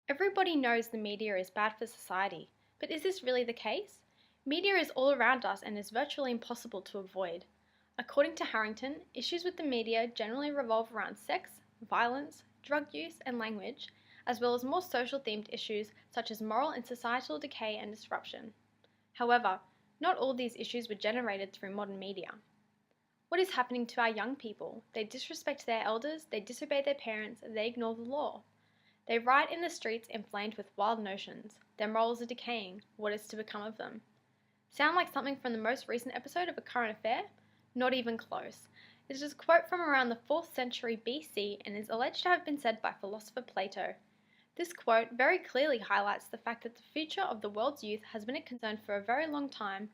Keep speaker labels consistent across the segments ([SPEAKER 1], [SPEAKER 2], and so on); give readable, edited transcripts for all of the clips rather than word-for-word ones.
[SPEAKER 1] Everybody knows the media is bad for society, but is this really the case? Media is all around us and is virtually impossible to avoid. According to Harrington, issues with the media generally revolve around sex, violence, drug use, and language, as well as more social themed issues such as moral and societal decay and disruption. However, not all these issues were generated through modern media. What is happening to our young people? They disrespect their elders, they disobey their parents, and they ignore the law. They riot in the streets inflamed with wild notions. Their morals are decaying. What is to become of them? Sound like something from the most recent episode of A Current Affair? Not even close. It is a quote from around the 4th century BC and is alleged to have been said by philosopher Plato. This quote very clearly highlights the fact that the future of the world's youth has been a concern for a very long time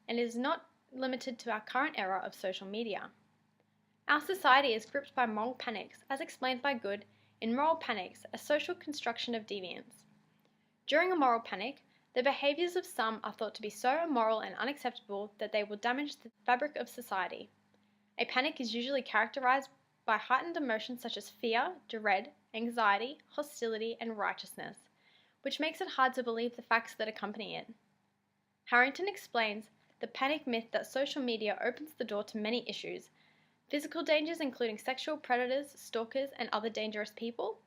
[SPEAKER 1] and is not limited to our current era of social media. Our society is gripped by moral panics, as explained by Good in Moral Panics, a social construction of deviance. During a moral panic, the behaviours of some are thought to be so immoral and unacceptable that they will damage the fabric of society. A panic is usually characterised by heightened emotions such as fear, dread, anxiety, hostility, and righteousness, which makes it hard to believe the facts that accompany it. Harrington explains the panic myth that social media opens the door to many issues: physical dangers including sexual predators, stalkers, and other dangerous people,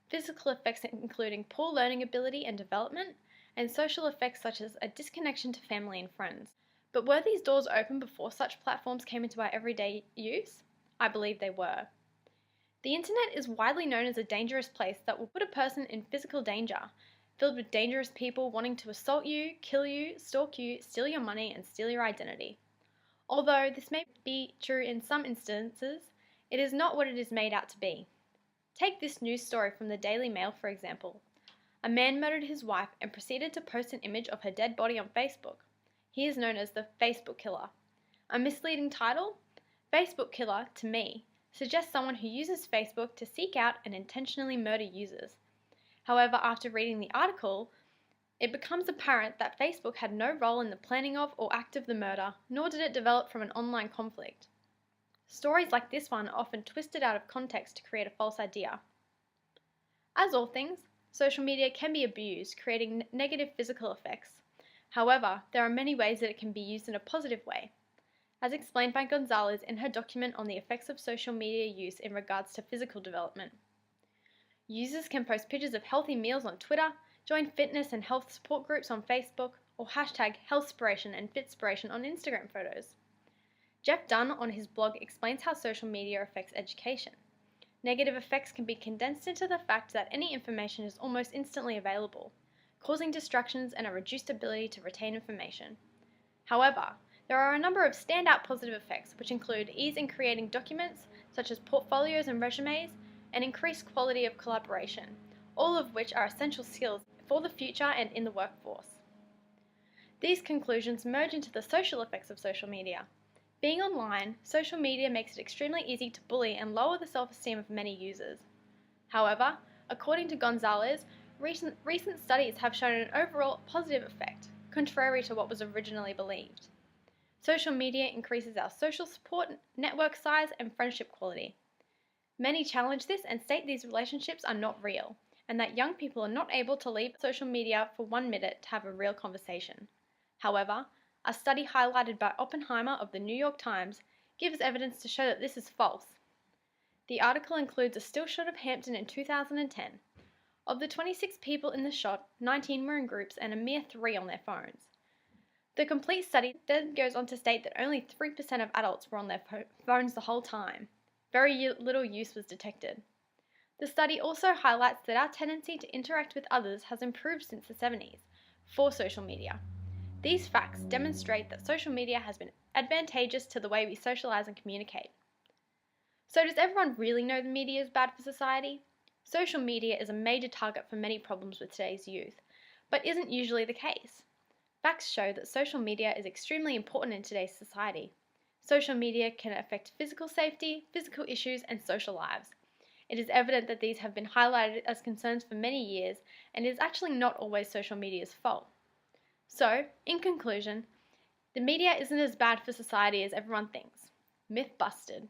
[SPEAKER 1] physical effects including poor learning ability and development, and social effects such as a disconnection to family and friends. But were these doors open before such platforms came into our everyday use? I believe they were. The internet is widely known as a dangerous place that will put a person in physical danger, filled with dangerous people wanting to assault you, kill you, stalk you, steal your money, and steal your identity. Although this may be true in some instances, it is not what it is made out to be. Take this news story from the Daily Mail, for example. A man murdered his wife and proceeded to post an image of her dead body on Facebook. He is known as the Facebook killer. A misleading title? Facebook killer, to me, suggests someone who uses Facebook to seek out and intentionally murder users. However, after reading the article, it becomes apparent that Facebook had no role in the planning of or act of the murder, nor did it develop from an online conflict. Stories like this one are often twisted out of context to create a false idea. As all things, social media can be abused, creating negative physical effects. However, there are many ways that it can be used in a positive way, as explained by Gonzalez in her document on the effects of social media use in regards to physical development. Users can post pictures of healthy meals on Twitter, join fitness and health support groups on Facebook, or hashtag healthspiration and fitspiration on Instagram photos. Jeff Dunn on his blog explains how social media affects education. Negative effects can be condensed into the fact that any information is almost instantly available, causing distractions and a reduced ability to retain information. However, there are a number of standout positive effects, which include ease in creating documents, such as portfolios and resumes, and increased quality of collaboration, all of which are essential skills for the future and in the workforce. These conclusions merge into the social effects of social media. Being online, social media makes it extremely easy to bully and lower the self-esteem of many users. However, according to Gonzalez, recent studies have shown an overall positive effect, contrary to what was originally believed. Social media increases our social support, network size, and friendship quality. Many challenge this and state these relationships are not real, and that young people are not able to leave social media for 1 minute to have a real conversation. However, a study highlighted by Oppenheimer of the New York Times gives evidence to show that this is false. The article includes a still shot of Hampton in 2010. Of the 26 people in the shot, 19 were in groups and a mere 3 on their phones. The complete study then goes on to state that only 3% of adults were on their phones the whole time. Very little use was detected. The study also highlights that our tendency to interact with others has improved since the 70s for social media. These facts demonstrate that social media has been advantageous to the way we socialize and communicate. So does everyone really know the media is bad for society? Social media is a major target for many problems with today's youth, but isn't usually the case. Facts show that social media is extremely important in today's society. Social media can affect physical safety, physical issues, and social lives. It is evident that these have been highlighted as concerns for many years, and it is actually not always social media's fault. So, in conclusion, the media isn't as bad for society as everyone thinks. Myth busted.